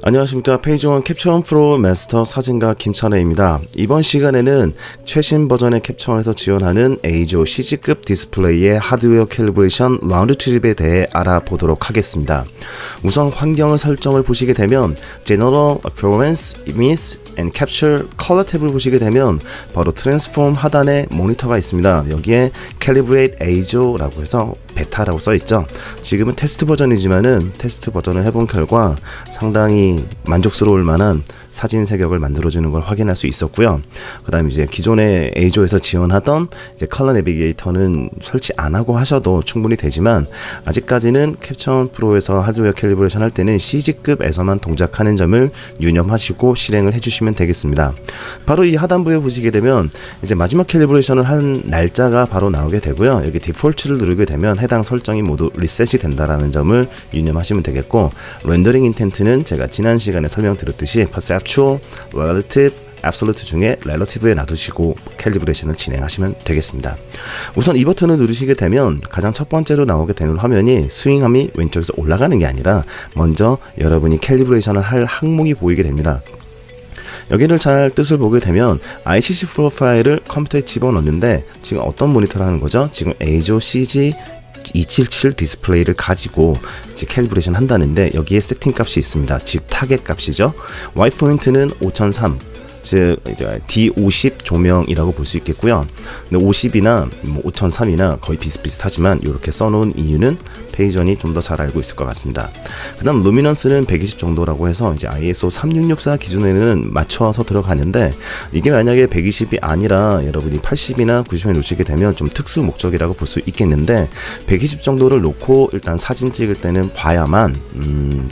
안녕하십니까. 페이지원 캡처원 프로 마스터 사진가 김찬혜입니다. 이번 시간에는 최신 버전의 캡처원에서 지원하는 에이조 CG급 디스플레이의 하드웨어 캘리브레이션 라운드 트립에 대해 알아보도록 하겠습니다. 우선 환경을 설정을 보시게 되면 General Appearance, Image and Capture Color 탭을 보시게 되면 바로 트랜스폼 하단에 모니터가 있습니다. 여기에 Calibrate Ajo라고 해서 베타라고 써있죠. 지금은 테스트 버전이지만은 테스트 버전을 해본 결과 상당히 만족스러울 만한 사진 세격을 만들어주는 걸 확인할 수 있었고요. 그 다음에 이제 기존의 에이조에서 지원하던 이제 컬러 내비게이터는 설치 안 하고 하셔도 충분히 되지만 아직까지는 캡처원 프로에서 하드웨어 캘리브레이션 할 때는 CG급에서만 동작하는 점을 유념하시고 실행을 해주시면 되겠습니다. 바로 이 하단부에 보시게 되면 이제 마지막 캘리브레이션을 한 날짜가 바로 나오게 되고요. 여기 디폴트를 누르게 되면 해당 설정이 모두 리셋이 된다라는 점을 유념하시면 되겠고, 렌더링 인텐트는 제가 지난 시간에 설명드렸듯이 Perceptual, Relative, Absolute 중에 Relative에 놔두시고 캘리브레이션을 진행하시면 되겠습니다. 우선 이 버튼을 누르시게 되면 가장 첫 번째로 나오게 되는 화면이 스윙함이 왼쪽에서 올라가는 게 아니라 먼저 여러분이 캘리브레이션을 할 항목이 보이게 됩니다. 여기를 잘 뜻을 보게 되면 ICC 프로파일을 컴퓨터에 집어넣는데 지금 어떤 모니터를 하는 거죠? 지금 에이조 CG 277 디스플레이를 가지고 이제 캘리브레이션 한다는데 여기에 세팅 값이 있습니다. 즉 타겟 값이죠. Y 포인트는 5003, 즉 이제 D50 조명이라고 볼 수 있겠고요. 근데 50이나 뭐 5003이나 거의 비슷비슷하지만 이렇게 써놓은 이유는 페이전이 좀 더 잘 알고 있을 것 같습니다. 그 다음 루미넌스는 120 정도라고 해서 이제 ISO 3664 기준에는 맞춰서 들어가는데, 이게 만약에 120이 아니라 여러분이 80이나 90에 놓치게 되면 좀 특수 목적이라고 볼 수 있겠는데 120 정도를 놓고 일단 사진 찍을 때는 봐야만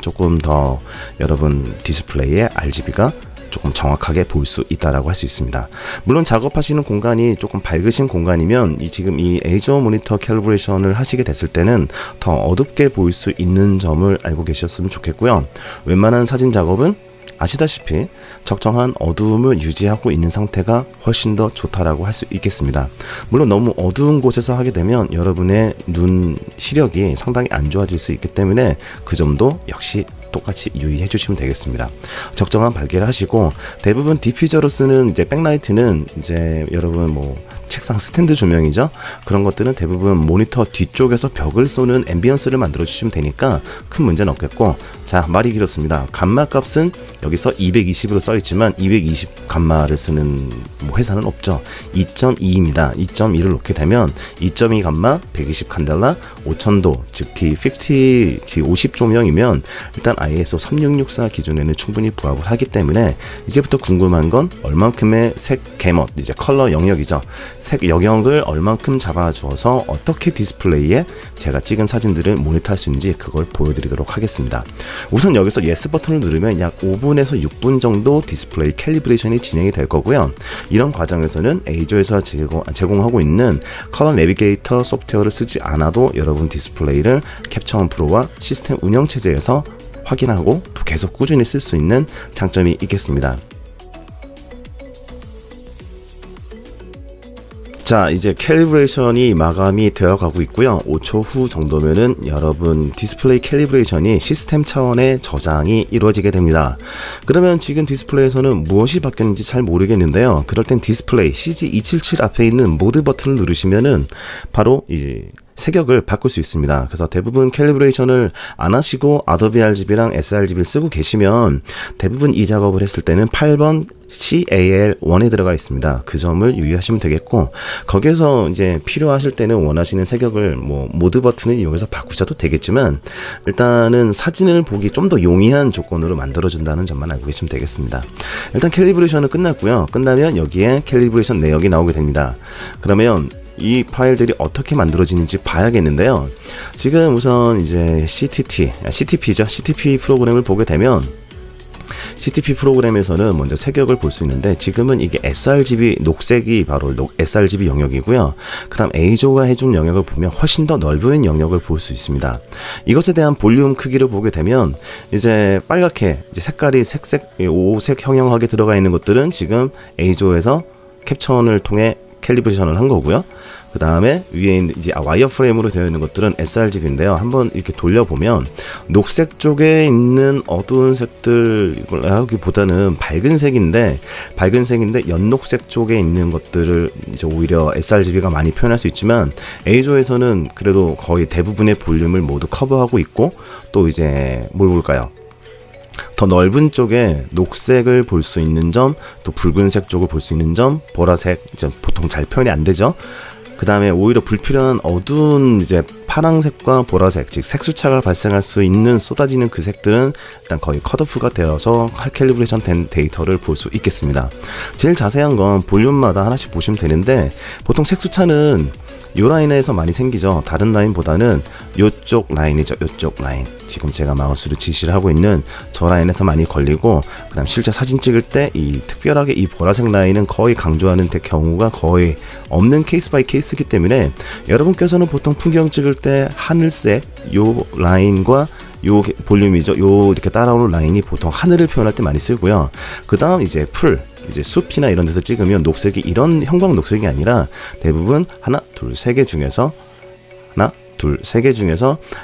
조금 더 여러분 디스플레이의 RGB가 조금 정확하게 볼 수 있다라고 할 수 있습니다. 물론 작업하시는 공간이 조금 밝으신 공간이면 지금 이 에이조 모니터 캘리브레이션을 하시게 됐을 때는 더 어둡게 보일 수 있는 점을 알고 계셨으면 좋겠고요. 웬만한 사진 작업은 아시다시피 적정한 어두움을 유지하고 있는 상태가 훨씬 더 좋다라고 할 수 있겠습니다. 물론 너무 어두운 곳에서 하게 되면 여러분의 눈 시력이 상당히 안 좋아질 수 있기 때문에 그 점도 역시 똑같이 유의해 주시면 되겠습니다. 적정한 밝기를 하시고, 대부분 디퓨저로 쓰는 이제 백라이트는 이제 여러분 뭐 책상 스탠드 조명이죠. 그런 것들은 대부분 모니터 뒤쪽에서 벽을 쏘는 앰비언스를 만들어 주시면 되니까 큰 문제는 없겠고, 자, 말이 길었습니다. 감마 값은 여기서 220으로 써 있지만 220 감마를 쓰는 뭐 회사는 없죠. 2.2입니다. 2.2를 놓게 되면 2.2 감마 120 칸델라 5000도 즉 D50, D50 조명이면 일단 ISO 3664 기준에는 충분히 부합을 하기 때문에 이제부터 궁금한 건 얼만큼의 색 개멋, 이제 컬러 영역이죠. 색 영역을 얼만큼 잡아주어서 어떻게 디스플레이에 제가 찍은 사진들을 모니터할 수 있는지 그걸 보여드리도록 하겠습니다. 우선 여기서 예스 버튼을 누르면 약 5분에서 6분 정도 디스플레이 캘리브레이션이 진행이 될 거고요. 이런 과정에서는 에이조에서 제공하고 있는 컬러 내비게이터 소프트웨어를 쓰지 않아도 여러분 디스플레이를 캡처원 프로와 시스템 운영체제에서 확인하고 또 계속 꾸준히 쓸 수 있는 장점이 있겠습니다. 자, 이제 캘리브레이션이 마감이 되어 가고 있고요. 5초 후 정도면은 여러분 디스플레이 캘리브레이션이 시스템 차원의 저장이 이루어지게 됩니다. 그러면 지금 디스플레이에서는 무엇이 바뀌었는지 잘 모르겠는데요. 그럴 땐 디스플레이 CG277 앞에 있는 모드 버튼을 누르시면은 바로 이 색역을 바꿀 수 있습니다. 그래서 대부분 캘리브레이션을 안 하시고 아도비 RGB랑 sRGB를 쓰고 계시면 대부분 이 작업을 했을 때는 8번 CAL1에 들어가 있습니다. 그 점을 유의하시면 되겠고, 거기에서 이제 필요하실 때는 원하시는 색역을 뭐 모드 버튼을 이용해서 바꾸셔도 되겠지만 일단은 사진을 보기 좀 더 용이한 조건으로 만들어준다는 점만 알고 계시면 되겠습니다. 일단 캘리브레이션은 끝났고요. 끝나면 여기에 캘리브레이션 내역이 나오게 됩니다. 그러면 이 파일들이 어떻게 만들어지는지 봐야겠는데요. 지금 우선 이제 CTP죠. CTP 프로그램을 보게 되면 CTP 프로그램에서는 먼저 색역을 볼 수 있는데 지금은 이게 sRGB 녹색이 바로 sRGB 영역이고요. 그 다음 에이조가 해준 영역을 보면 훨씬 더 넓은 영역을 볼 수 있습니다. 이것에 대한 볼륨 크기를 보게 되면 이제 빨갛게 이제 색깔이 오색 형형하게 들어가 있는 것들은 지금 에이조에서 캡처원을 통해 캘리브레이션을 한 거고요. 그 다음에 위에 있는 이제 와이어프레임으로 되어 있는 것들은 sRGB인데요. 한번 이렇게 돌려보면 녹색 쪽에 있는 어두운 색들보다는 밝은 색인데 연녹색 쪽에 있는 것들을 이제 오히려 sRGB가 많이 표현할 수 있지만 A조에서는 그래도 거의 대부분의 볼륨을 모두 커버하고 있고, 또 이제 뭘 볼까요? 더 넓은 쪽에 녹색을 볼 수 있는 점, 또 붉은색 쪽을 볼 수 있는 점, 보라색 이제 보통 잘 표현이 안 되죠. 그 다음에 오히려 불필요한 어두운 이제 파랑색과 보라색, 즉 색수차가 발생할 수 있는 쏟아지는 그 색들은 일단 거의 컷오프가 되어서 캘리브레이션 된 데이터를 볼 수 있겠습니다. 제일 자세한 건 볼륨마다 하나씩 보시면 되는데, 보통 색수차는 이 라인에서 많이 생기죠. 다른 라인보다는 이쪽 라인이죠. 이쪽 라인, 지금 제가 마우스로 지시를 하고 있는 저 라인에서 많이 걸리고, 그 다음 실제 사진 찍을 때 이 특별하게 이 보라색 라인은 거의 강조하는 경우가 거의 없는 케이스 바이 케이스이기 때문에, 여러분께서는 보통 풍경 찍을 때 하늘색 요 라인과 요 볼륨이죠. 요 이렇게 따라오는 라인이 보통 하늘을 표현할 때 많이 쓰고요. 그 다음 이제 이제 숲이나 이런 데서 찍으면 녹색이 이런 형광 녹색이 아니라 대부분 하나, 둘, 세 개 중에서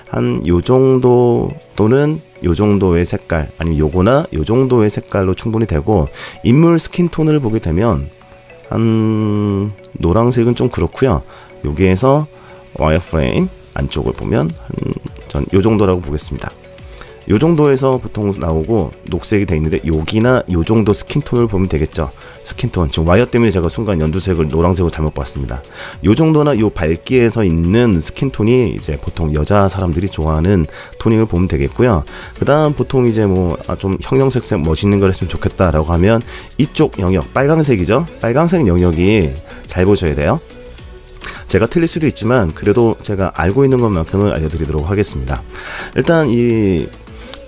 한 요 정도 또는 요 정도의 색깔, 아니면 요거나 요 정도의 색깔로 충분히 되고, 인물 스킨톤을 보게 되면 한 노란색은 좀 그렇고요. 여기에서 와이어프레임 안쪽을 보면 전 요 정도라고 보겠습니다. 요 정도에서 보통 나오고 녹색이 돼 있는데, 여기나 요 정도 스킨톤을 보면 되겠죠. 스킨톤, 지금 와이어 때문에 제가 순간 연두색을 노란색으로 잘못 봤습니다. 요 정도나 요 밝기에서 있는 스킨톤이 이제 보통 여자 사람들이 좋아하는 토닝을 보면 되겠고요. 그 다음 보통 이제 뭐 좀 형형색색 멋있는 걸 했으면 좋겠다 라고 하면 이쪽 영역, 빨강색이죠. 빨강색 영역이 잘 보셔야 돼요. 제가 틀릴 수도 있지만 그래도 제가 알고 있는 것만큼은 알려드리도록 하겠습니다. 일단 이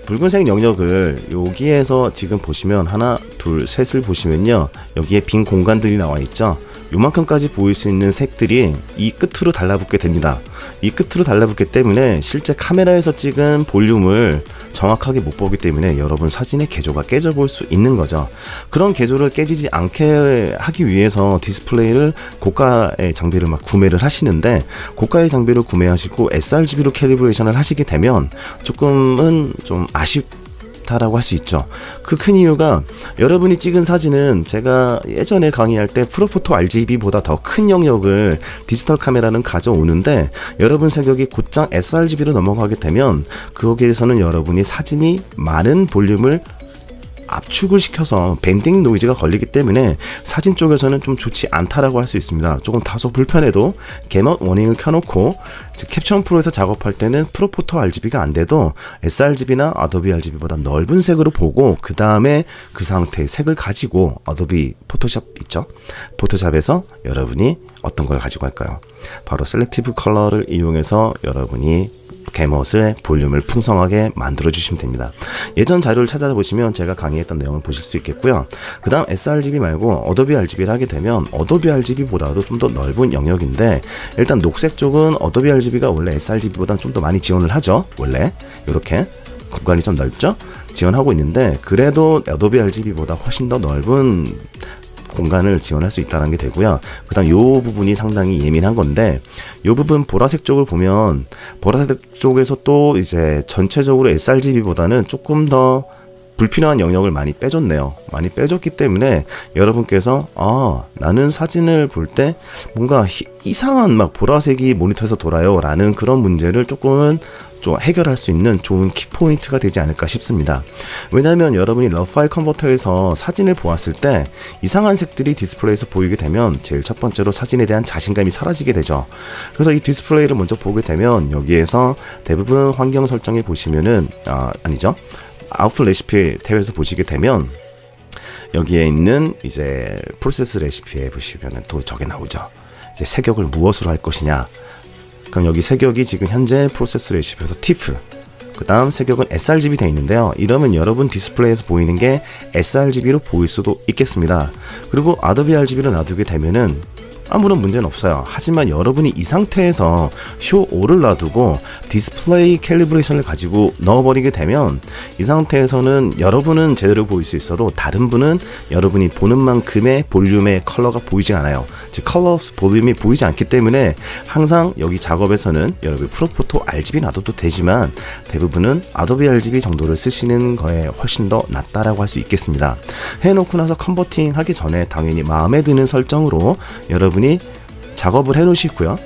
붉은색 영역을 여기에서 지금 보시면 하나, 둘, 셋을 보시면요, 여기에 빈 공간들이 나와 있죠. 요만큼까지 보일 수 있는 색들이 이 끝으로 달라붙게 됩니다. 이 끝으로 달라붙기 때문에 실제 카메라에서 찍은 볼륨을 정확하게 못 보기 때문에 여러분 사진의 개조가 깨져 볼 수 있는 거죠. 그런 개조를 깨지지 않게 하기 위해서 디스플레이를 고가의 장비를 막 구매를 하시는데, 고가의 장비를 구매하시고 sRGB로 캘리브레이션을 하시게 되면 조금은 좀 아쉽다라고 할 수 있죠. 그 큰 이유가, 여러분이 찍은 사진은 제가 예전에 강의할 때 프로포토 RGB보다 더 큰 영역을 디지털 카메라는 가져오는데, 여러분 색역이 곧장 sRGB로 넘어가게 되면 거기에서는 여러분이 사진이 많은 볼륨을 압축을 시켜서 밴딩 노이즈가 걸리기 때문에 사진 쪽에서는 좀 좋지 않다라고 할 수 있습니다. 조금 다소 불편해도 겟넛 워닝을 켜놓고 캡처 프로에서 작업할 때는 프로포토 RGB가 안 돼도 sRGB나 아도비 RGB보다 넓은 색으로 보고, 그 다음에 그 상태의 색을 가지고 어도비 포토샵 있죠? 포토샵에서 여러분이 어떤 걸 가지고 할까요? 바로 셀렉티브 컬러를 이용해서 여러분이 겟넛의 볼륨을 풍성하게 만들어 주시면 됩니다. 예전 자료를 찾아보시면 제가 강의했던 내용을 보실 수 있겠고요. 그 다음 sRGB 말고 어도비 RGB를 하게 되면 어도비 RGB보다도 좀 더 넓은 영역인데, 일단 녹색 쪽은 어도비 RGB가 원래 sRGB보다는 좀 더 많이 지원을 하죠. 원래 이렇게 공간이 좀 넓죠? 지원하고 있는데, 그래도 어도비 RGB보다 훨씬 더 넓은 공간을 지원할 수 있다는 게 되고요. 그 다음 요 부분이 상당히 예민한 건데, 요 부분 보라색 쪽을 보면 보라색 쪽에서 또 이제 전체적으로 sRGB보다는 조금 더 불필요한 영역을 많이 빼줬네요. 많이 빼줬기 때문에 여러분께서 나는 사진을 볼 때 뭔가 이상한 막 보라색이 모니터에서 돌아요 라는 그런 문제를 조금은 좀 해결할 수 있는 좋은 키포인트가 되지 않을까 싶습니다. 왜냐하면 여러분이 러브 파일 컨버터에서 사진을 보았을 때 이상한 색들이 디스플레이에서 보이게 되면 제일 첫 번째로 사진에 대한 자신감이 사라지게 되죠. 그래서 이 디스플레이를 먼저 보게 되면 여기에서 대부분 환경 설정에 보시면은 아니죠, 아웃풋 레시피 탭에서 보시게 되면 여기에 있는 이제 프로세스 레시피에 보시면은 또 저게 나오죠. 이제 색역을 무엇으로 할 것이냐. 그럼 여기 색역이 지금 현재 프로세스 레시피에서 TIFF, 그 다음 색역은 sRGB 되어 있는데요. 이러면 여러분 디스플레이에서 보이는 게 sRGB로 보일 수도 있겠습니다. 그리고 아도비 RGB를 놔두게 되면은 아무런 문제는 없어요. 하지만 여러분이 이 상태에서 쇼 5를 놔두고 디스플레이 캘리브레이션을 가지고 넣어버리게 되면 이 상태에서는 여러분은 제대로 보일 수 있어도 다른 분은 여러분이 보는 만큼의 볼륨의 컬러가 보이지 않아요. 즉 컬러 볼륨이 보이지 않기 때문에 항상 여기 작업에서는 여러분 프로포토 RGB 놔둬도 되지만 대부분은 아도비 RGB 정도를 쓰시는 거에 훨씬 더 낫다라고 할 수 있겠습니다. 해놓고 나서 컨버팅 하기 전에 당연히 마음에 드는 설정으로 여러분이 작업을 해 놓으시고요.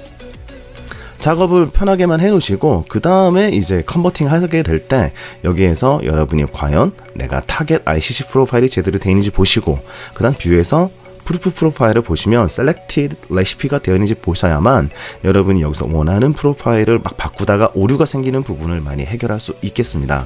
작업을 편하게만 해 놓으시고 그 다음에 이제 컨버팅 하게 될 때 여기에서 여러분이 과연 내가 타겟 ICC 프로파일이 제대로 되어 있는지 보시고 그 다음 뷰에서 프루프 프로파일을 보시면 셀렉티드 레시피가 되어 있는지 보셔야만 여러분이 여기서 원하는 프로파일을 막 바꾸다가 오류가 생기는 부분을 많이 해결할 수 있겠습니다.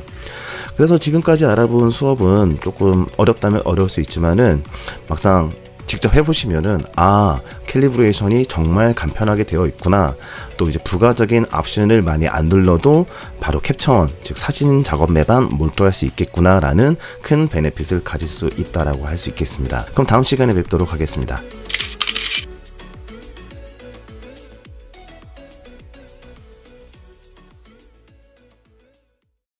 그래서 지금까지 알아본 수업은 조금 어렵다면 어려울 수 있지만은 막상 직접 해보시면은 아 캘리브레이션이 정말 간편하게 되어 있구나, 또 이제 부가적인 옵션을 많이 안 눌러도 바로 캡처원 즉 사진 작업에만 몰두할 수 있겠구나 라는 큰 베네핏을 가질 수 있다라고 할 수 있겠습니다. 그럼 다음 시간에 뵙도록 하겠습니다.